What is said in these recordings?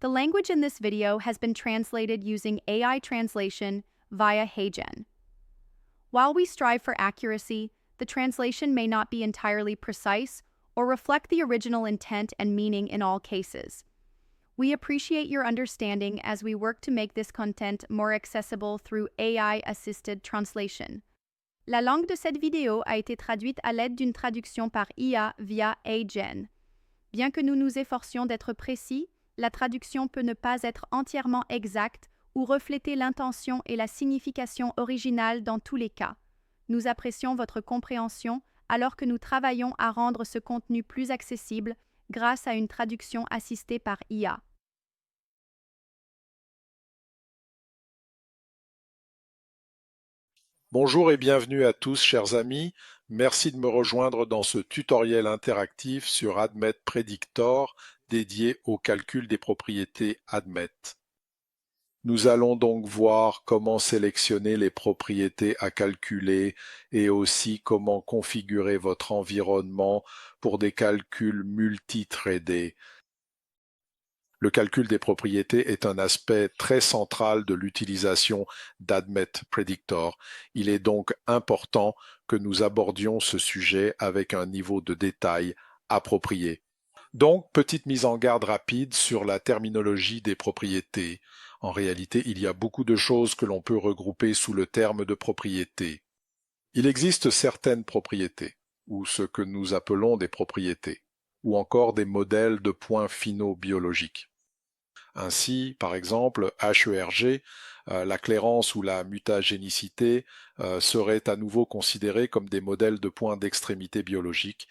The language in this video has been translated using AI translation via HeyGen. While we strive for accuracy, the translation may not be entirely precise or reflect the original intent and meaning in all cases. We appreciate your understanding as we work to make this content more accessible through AI-assisted translation. La langue de cette vidéo a été traduite à l'aide d'une traduction par IA via HeyGen. Bien que nous nous efforcions d'être précis, la traduction peut ne pas être entièrement exacte ou refléter l'intention et la signification originale dans tous les cas. Nous apprécions votre compréhension alors que nous travaillons à rendre ce contenu plus accessible grâce à une traduction assistée par IA. Bonjour et bienvenue à tous, chers amis. Merci de me rejoindre dans ce tutoriel interactif sur AdMet Predictor dédié au calcul des propriétés AdMet. Nous allons donc voir comment sélectionner les propriétés à calculer et aussi comment configurer votre environnement pour des calculs multithreadés. Le calcul des propriétés est un aspect très central de l'utilisation d'AdMet Predictor. Il est donc important que nous abordions ce sujet avec un niveau de détail approprié. Donc, petite mise en garde rapide sur la terminologie des propriétés. En réalité, il y a beaucoup de choses que l'on peut regrouper sous le terme de propriété. Il existe certaines propriétés, ou ce que nous appelons des propriétés, ou encore des modèles de points finaux biologiques. Ainsi, par exemple, HERG, la clairance ou la mutagénicité seraient à nouveau considérés comme des modèles de points d'extrémité biologique.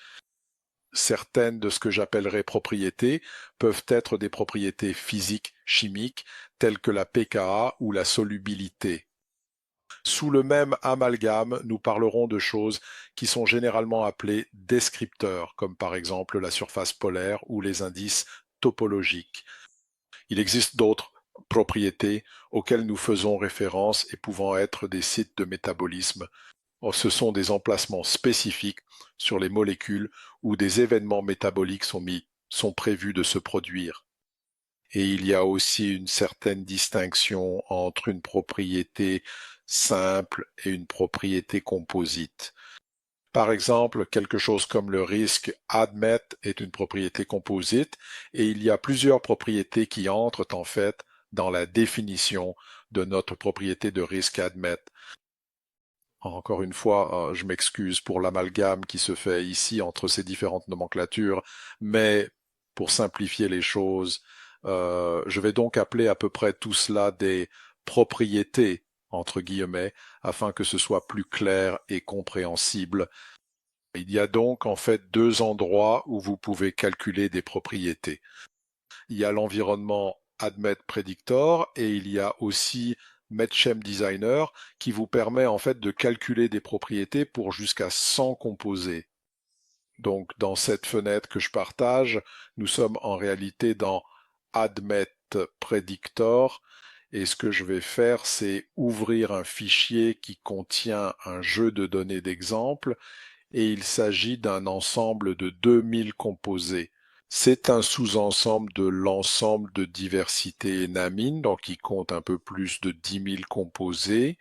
Certaines de ce que j'appellerais propriétés peuvent être des propriétés physiques, chimiques, telles que la pKa ou la solubilité. Sous le même amalgame, nous parlerons de choses qui sont généralement appelées descripteurs, comme par exemple la surface polaire ou les indices topologiques. Il existe d'autres propriétés auxquelles nous faisons référence et pouvant être des sites de métabolisme. Ce sont des emplacements spécifiques sur les molécules où des événements métaboliques sont prévus de se produire. Et il y a aussi une certaine distinction entre une propriété simple et une propriété composite. Par exemple, quelque chose comme le risque AdMet est une propriété composite et il y a plusieurs propriétés qui entrent en fait dans la définition de notre propriété de risque AdMet. Encore une fois, je m'excuse pour l'amalgame qui se fait ici entre ces différentes nomenclatures, mais pour simplifier les choses, je vais donc appeler à peu près tout cela des propriétés, entre guillemets, afin que ce soit plus clair et compréhensible. Il y a donc en fait deux endroits où vous pouvez calculer des propriétés. Il y a l'environnement AdMet Predictor et il y a aussi MedChem Designer qui vous permet en fait de calculer des propriétés pour jusqu'à 100 composés. Donc dans cette fenêtre que je partage, nous sommes en réalité dans AdMet Predictor et ce que je vais faire, c'est ouvrir un fichier qui contient un jeu de données d'exemple et il s'agit d'un ensemble de 2000 composés. C'est un sous-ensemble de l'ensemble de diversité énamine, donc il compte un peu plus de 10 000 composés.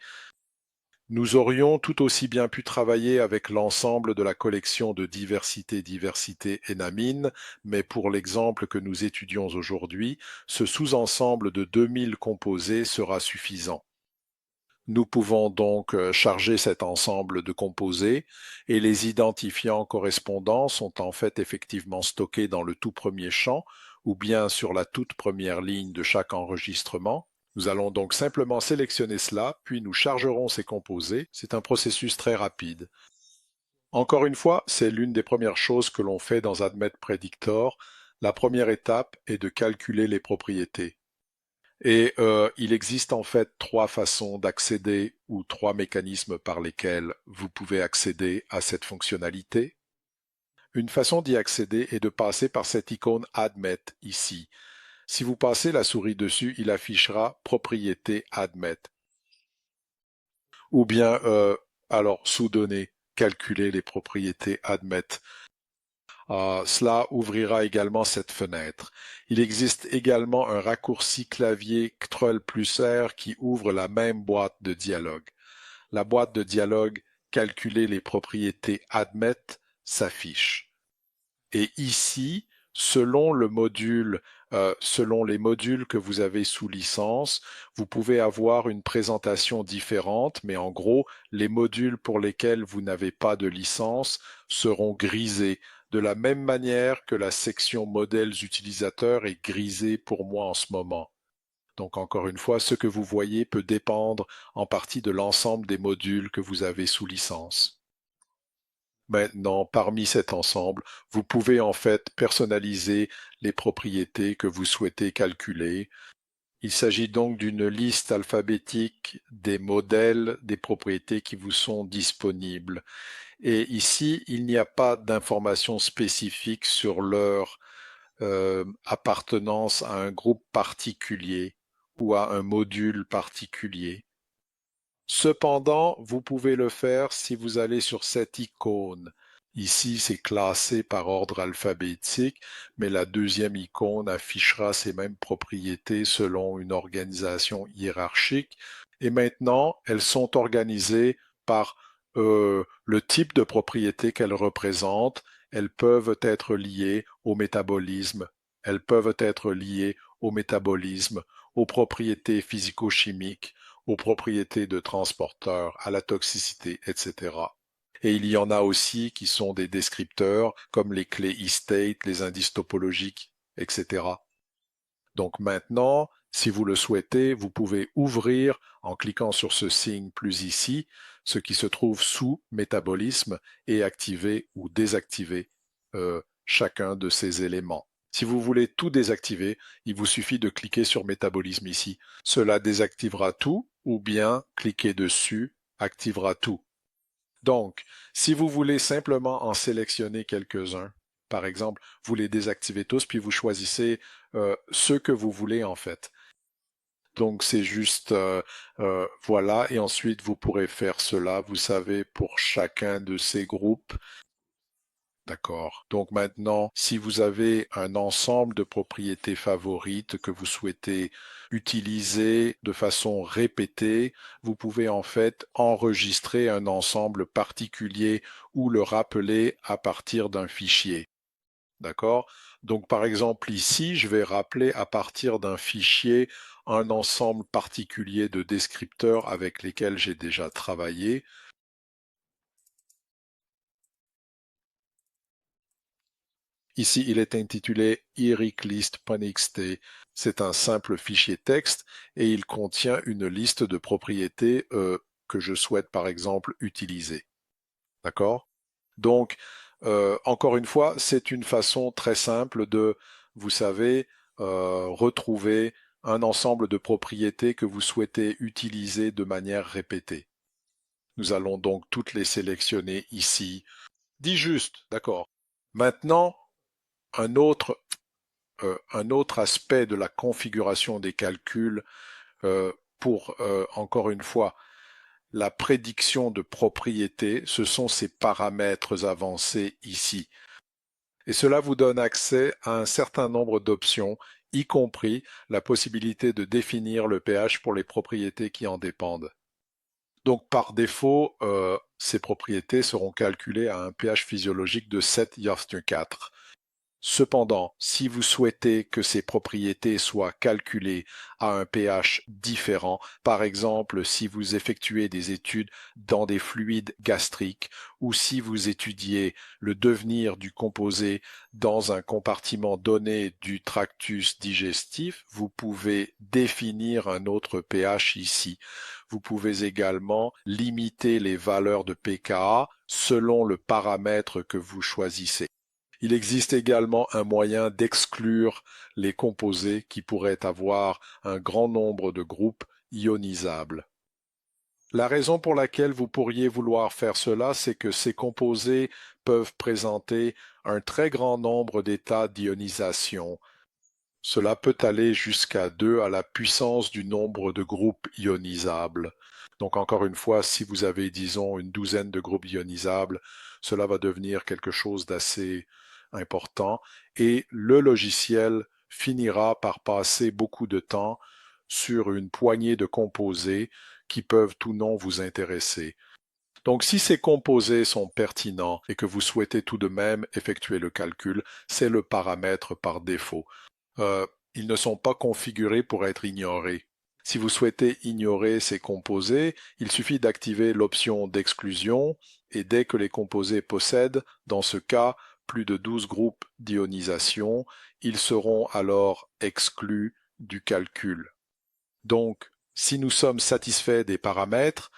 Nous aurions tout aussi bien pu travailler avec l'ensemble de la collection de diversité énamine, mais pour l'exemple que nous étudions aujourd'hui, ce sous-ensemble de 2000 composés sera suffisant. Nous pouvons donc charger cet ensemble de composés et les identifiants correspondants sont en fait effectivement stockés dans le tout premier champ ou bien sur la toute première ligne de chaque enregistrement. Nous allons donc simplement sélectionner cela, puis nous chargerons ces composés. C'est un processus très rapide. Encore une fois, c'est l'une des premières choses que l'on fait dans AdMet Predictor. La première étape est de calculer les propriétés. Et il existe en fait trois façons d'accéder ou trois mécanismes par lesquels vous pouvez accéder à cette fonctionnalité. Une façon d'y accéder est de passer par cette icône AdMet ici. Si vous passez la souris dessus, il affichera propriété AdMet. Ou bien, alors sous-données, calculer les propriétés AdMet. Cela ouvrira également cette fenêtre. Il existe également un raccourci clavier Ctrl plus R qui ouvre la même boîte de dialogue. La boîte de dialogue Calculer les propriétés admet s'affiche. Et ici, selon le module, selon les modules que vous avez sous licence, vous pouvez avoir une présentation différente, mais en gros, les modules pour lesquels vous n'avez pas de licence seront grisés, de la même manière que la section modèles utilisateurs est grisée pour moi en ce moment. Donc encore une fois, ce que vous voyez peut dépendre en partie de l'ensemble des modules que vous avez sous licence. Maintenant, parmi cet ensemble, vous pouvez en fait personnaliser les propriétés que vous souhaitez calculer. Il s'agit donc d'une liste alphabétique des modèles des propriétés qui vous sont disponibles. Et ici, il n'y a pas d'informations spécifiques sur leur appartenance à un groupe particulier ou à un module particulier. Cependant, vous pouvez le faire si vous allez sur cette icône. Ici, c'est classé par ordre alphabétique, mais la deuxième icône affichera ces mêmes propriétés selon une organisation hiérarchique. Et maintenant, elles sont organisées par le type de propriété qu'elles représentent. Elles peuvent être liées au métabolisme. Elles peuvent être liées au métabolisme, aux propriétés physico-chimiques, aux propriétés de transporteurs, à la toxicité, etc. Et il y en a aussi qui sont des descripteurs comme les clés e-state, les indices topologiques, etc. Donc maintenant, si vous le souhaitez, vous pouvez ouvrir en cliquant sur ce signe plus ici, ce qui se trouve sous métabolisme et activer ou désactiver chacun de ces éléments. Si vous voulez tout désactiver, il vous suffit de cliquer sur métabolisme ici. Cela désactivera tout ou bien cliquer dessus activera tout. Donc, si vous voulez simplement en sélectionner quelques-uns, par exemple, vous les désactivez tous, puis vous choisissez ceux que vous voulez en fait. Donc c'est juste voilà, et ensuite vous pourrez faire cela, vous savez, pour chacun de ces groupes. D'accord. Donc maintenant, si vous avez un ensemble de propriétés favorites que vous souhaitez utiliser de façon répétée, vous pouvez en fait enregistrer un ensemble particulier ou le rappeler à partir d'un fichier. D'accord? Donc par exemple ici, je vais rappeler à partir d'un fichier un ensemble particulier de descripteurs avec lesquels j'ai déjà travaillé. Ici, il est intitulé iriclist.txt. C'est un simple fichier texte et il contient une liste de propriétés que je souhaite par exemple utiliser. D'accord? Donc, encore une fois, c'est une façon très simple de, vous savez, retrouver un ensemble de propriétés que vous souhaitez utiliser de manière répétée. Nous allons donc toutes les sélectionner ici. Dis juste, d'accord. Maintenant, un autre, un autre aspect de la configuration des calculs pour, encore une fois, la prédiction de propriété, ce sont ces paramètres avancés ici. Et cela vous donne accès à un certain nombre d'options, y compris la possibilité de définir le pH pour les propriétés qui en dépendent. Donc par défaut, ces propriétés seront calculées à un pH physiologique de 7,4. Cependant, si vous souhaitez que ces propriétés soient calculées à un pH différent, par exemple si vous effectuez des études dans des fluides gastriques ou si vous étudiez le devenir du composé dans un compartiment donné du tractus digestif, vous pouvez définir un autre pH ici. Vous pouvez également limiter les valeurs de pKa selon le paramètre que vous choisissez. Il existe également un moyen d'exclure les composés qui pourraient avoir un grand nombre de groupes ionisables. La raison pour laquelle vous pourriez vouloir faire cela, c'est que ces composés peuvent présenter un très grand nombre d'états d'ionisation. Cela peut aller jusqu'à 2 à la puissance du nombre de groupes ionisables. Donc encore une fois, si vous avez, disons, une douzaine de groupes ionisables, cela va devenir quelque chose d'assez important et le logiciel finira par passer beaucoup de temps sur une poignée de composés qui peuvent ou non vous intéresser. Donc si ces composés sont pertinents et que vous souhaitez tout de même effectuer le calcul, c'est le paramètre par défaut. Euh, Ils ne sont pas configurés pour être ignorés. Si vous souhaitez ignorer ces composés, il suffit d'activer l'option d'exclusion et dès que les composés possèdent, dans ce cas, plus de 12 groupes d'ionisation, ils seront alors exclus du calcul. Donc, si nous sommes satisfaits des paramètres,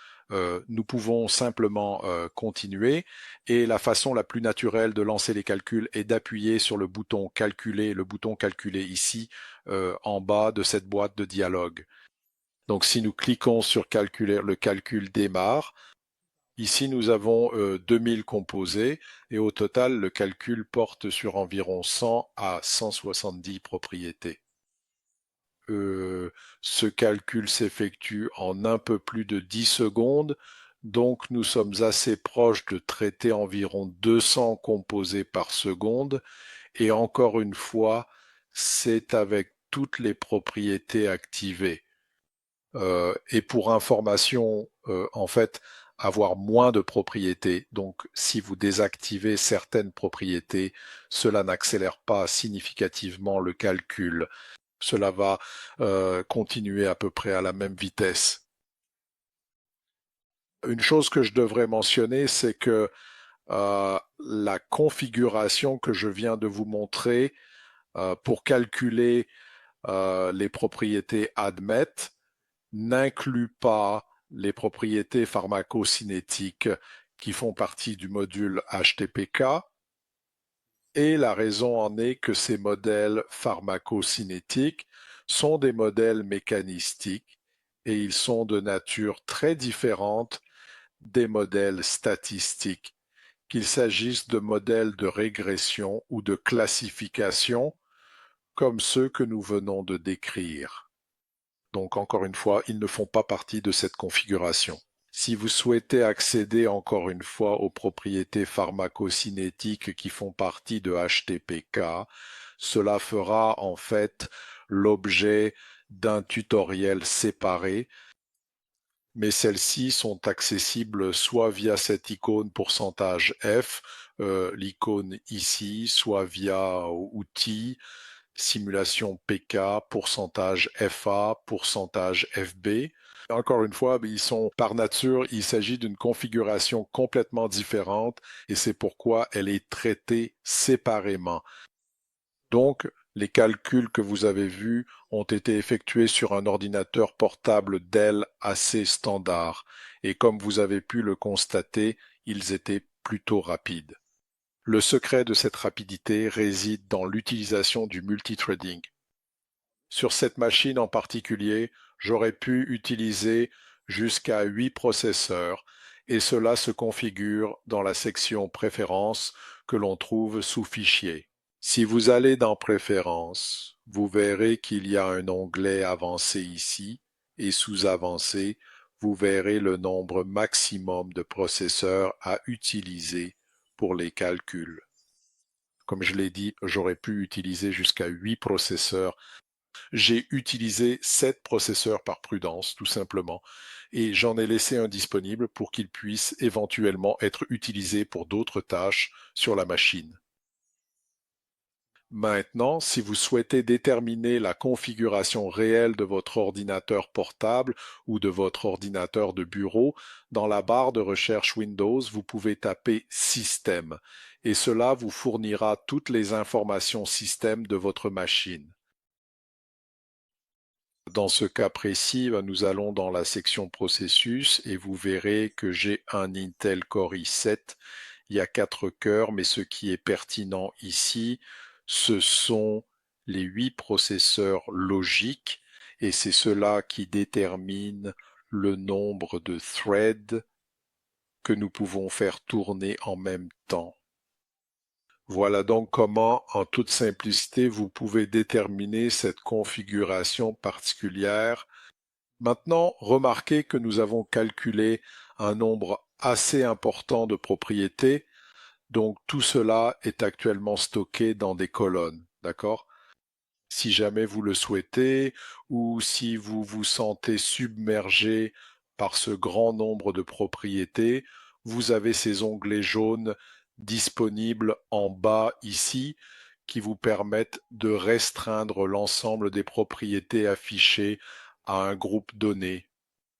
nous pouvons simplement continuer et la façon la plus naturelle de lancer les calculs est d'appuyer sur le bouton calculer ici en bas de cette boîte de dialogue. Donc si nous cliquons sur calculer, le calcul démarre. Ici nous avons 2000 composés et au total le calcul porte sur environ 100 à 170 propriétés. Ce calcul s'effectue en un peu plus de 10 secondes, donc nous sommes assez proches de traiter environ 200 composés par seconde, et encore une fois, c'est avec toutes les propriétés activées. Et pour information, en fait, avoir moins de propriétés. Donc, si vous désactivez certaines propriétés, cela n'accélère pas significativement le calcul. Cela va continuer à peu près à la même vitesse. Une chose que je devrais mentionner, c'est que la configuration que je viens de vous montrer pour calculer les propriétés ADMET n'inclut pas les propriétés pharmacocinétiques qui font partie du module HTPK. Et la raison en est que ces modèles pharmacocinétiques sont des modèles mécanistiques et ils sont de nature très différente des modèles statistiques, qu'il s'agisse de modèles de régression ou de classification comme ceux que nous venons de décrire. Donc encore une fois, ils ne font pas partie de cette configuration. Si vous souhaitez accéder encore une fois aux propriétés pharmacocinétiques qui font partie de HTPK, cela fera en fait l'objet d'un tutoriel séparé, mais celles-ci sont accessibles soit via cette icône pourcentage F, l'icône ici, soit via outils, simulation PK, pourcentage FA, pourcentage FB. Encore une fois, ils sont par nature, il s'agit d'une configuration complètement différente et c'est pourquoi elle est traitée séparément. Donc, les calculs que vous avez vus ont été effectués sur un ordinateur portable Dell assez standard et comme vous avez pu le constater, ils étaient plutôt rapides. Le secret de cette rapidité réside dans l'utilisation du multithreading. Sur cette machine en particulier, j'aurais pu utiliser jusqu'à 8 processeurs et cela se configure dans la section Préférences que l'on trouve sous Fichier. Si vous allez dans Préférences, vous verrez qu'il y a un onglet Avancé ici et sous Avancé, vous verrez le nombre maximum de processeurs à utiliser pour les calculs. Comme je l'ai dit, j'aurais pu utiliser jusqu'à 8 processeurs. J'ai utilisé 7 processeurs par prudence, tout simplement, et j'en ai laissé un disponible pour qu'il puisse éventuellement être utilisé pour d'autres tâches sur la machine. Maintenant, si vous souhaitez déterminer la configuration réelle de votre ordinateur portable ou de votre ordinateur de bureau, dans la barre de recherche Windows, vous pouvez taper Système et cela vous fournira toutes les informations système de votre machine. Dans ce cas précis, nous allons dans la section processus et vous verrez que j'ai un Intel Core i7. Il y a 4 cœurs, mais ce qui est pertinent ici, ce sont les 8 processeurs logiques et c'est cela qui détermine le nombre de threads que nous pouvons faire tourner en même temps. Voilà donc comment, en toute simplicité, vous pouvez déterminer cette configuration particulière. Maintenant, remarquez que nous avons calculé un nombre assez important de propriétés. Donc tout cela est actuellement stocké dans des colonnes, d'accord? Si jamais vous le souhaitez ou si vous vous sentez submergé par ce grand nombre de propriétés, vous avez ces onglets jaunes disponibles en bas ici qui vous permettent de restreindre l'ensemble des propriétés affichées à un groupe donné.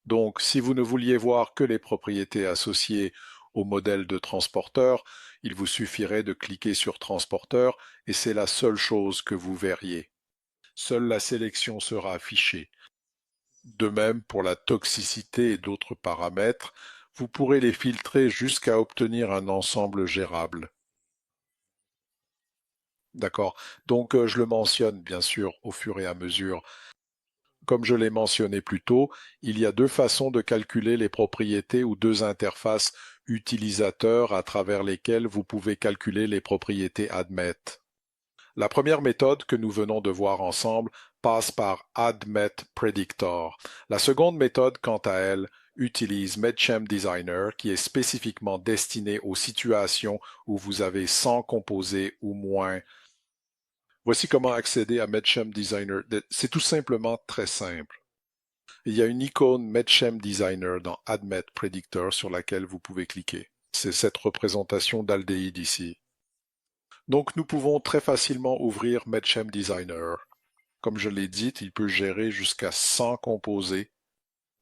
Donc, si vous ne vouliez voir que les propriétés associées au modèle de transporteur, il vous suffirait de cliquer sur transporteur et c'est la seule chose que vous verriez. Seule la sélection sera affichée. De même pour la toxicité et d'autres paramètres, vous pourrez les filtrer jusqu'à obtenir un ensemble gérable. D'accord? Donc je le mentionne bien sûr au fur et à mesure. Comme je l'ai mentionné plus tôt, il y a deux façons de calculer les propriétés ou deux interfaces utilisateurs à travers lesquelles vous pouvez calculer les propriétés admet. La première méthode que nous venons de voir ensemble passe par AdmetPredictor. La seconde méthode, quant à elle, utilise MedChem Designer qui est spécifiquement destiné aux situations où vous avez 100 composés ou moins. Voici comment accéder à MedChem Designer. C'est tout simplement très simple. Il y a une icône MedChem Designer dans AdmetPredictor sur laquelle vous pouvez cliquer. C'est cette représentation d'aldéhyde ici. Donc nous pouvons très facilement ouvrir MedChem Designer. Comme je l'ai dit, il peut gérer jusqu'à 100 composés.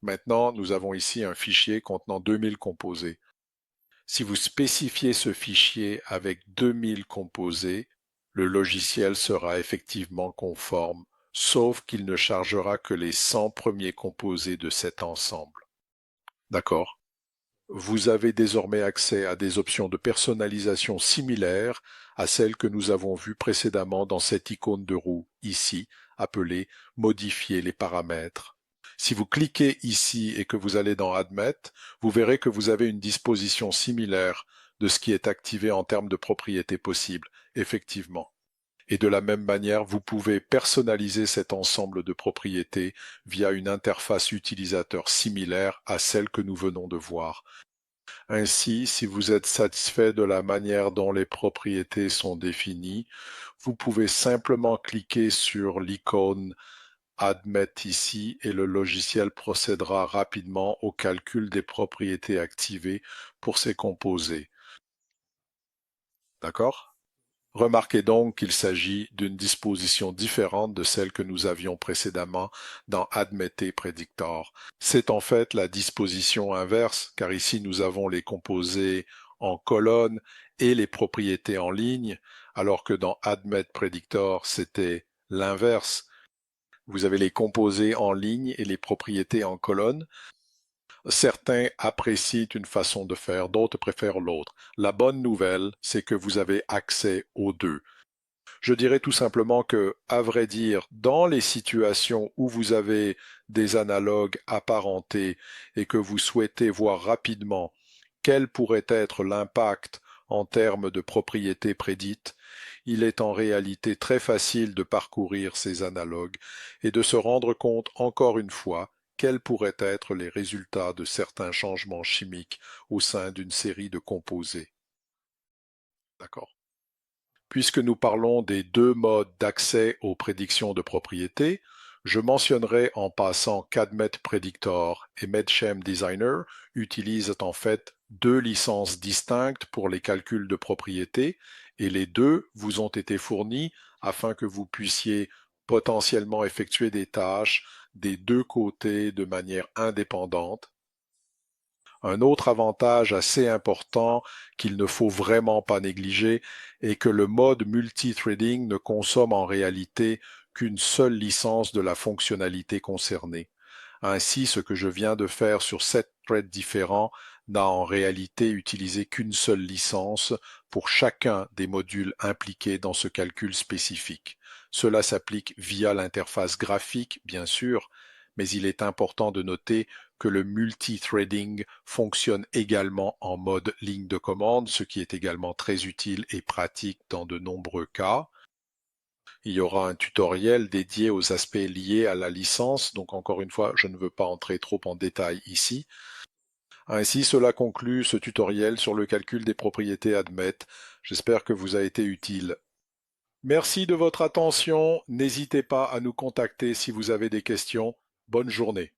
Maintenant, nous avons ici un fichier contenant 2000 composés. Si vous spécifiez ce fichier avec 2000 composés, le logiciel sera effectivement conforme, sauf qu'il ne chargera que les 100 premiers composés de cet ensemble. D'accord? Vous avez désormais accès à des options de personnalisation similaires à celles que nous avons vues précédemment dans cette icône de roue ici, appelée Modifier les paramètres. Si vous cliquez ici et que vous allez dans Admet, vous verrez que vous avez une disposition similaire de ce qui est activé en termes de propriétés possibles, effectivement. Et de la même manière, vous pouvez personnaliser cet ensemble de propriétés via une interface utilisateur similaire à celle que nous venons de voir. Ainsi, si vous êtes satisfait de la manière dont les propriétés sont définies, vous pouvez simplement cliquer sur l'icône Admet ici et le logiciel procédera rapidement au calcul des propriétés activées pour ces composés. D'accord? Remarquez donc qu'il s'agit d'une disposition différente de celle que nous avions précédemment dans AdmetPredictor. C'est en fait la disposition inverse, car ici nous avons les composés en colonne et les propriétés en ligne, alors que dans AdmetPredictor c'était l'inverse. Vous avez les composés en ligne et les propriétés en colonne. Certains apprécient une façon de faire, d'autres préfèrent l'autre. La bonne nouvelle, c'est que vous avez accès aux deux. Je dirais tout simplement que, à vrai dire, dans les situations où vous avez des analogues apparentés et que vous souhaitez voir rapidement quel pourrait être l'impact en termes de propriétés prédites, il est en réalité très facile de parcourir ces analogues et de se rendre compte encore une fois quels pourraient être les résultats de certains changements chimiques au sein d'une série de composés. D'accord? Puisque nous parlons des deux modes d'accès aux prédictions de propriétés, je mentionnerai en passant qu'AdmetPredictor et MedChem Designer utilisent en fait deux licences distinctes pour les calculs de propriétés et les deux vous ont été fournis afin que vous puissiez potentiellement effectuer des tâches des deux côtés de manière indépendante. Un autre avantage assez important qu'il ne faut vraiment pas négliger est que le mode multithreading ne consomme en réalité qu'une seule licence de la fonctionnalité concernée. Ainsi, ce que je viens de faire sur 7 threads différents n'a en réalité utilisé qu'une seule licence pour chacun des modules impliqués dans ce calcul spécifique. Cela s'applique via l'interface graphique, bien sûr, mais il est important de noter que le multithreading fonctionne également en mode ligne de commande, ce qui est également très utile et pratique dans de nombreux cas. Il y aura un tutoriel dédié aux aspects liés à la licence, donc encore une fois, je ne veux pas entrer trop en détail ici. Ainsi, cela conclut ce tutoriel sur le calcul des propriétés ADMET. J'espère que vous a été utile. Merci de votre attention. N'hésitez pas à nous contacter si vous avez des questions. Bonne journée.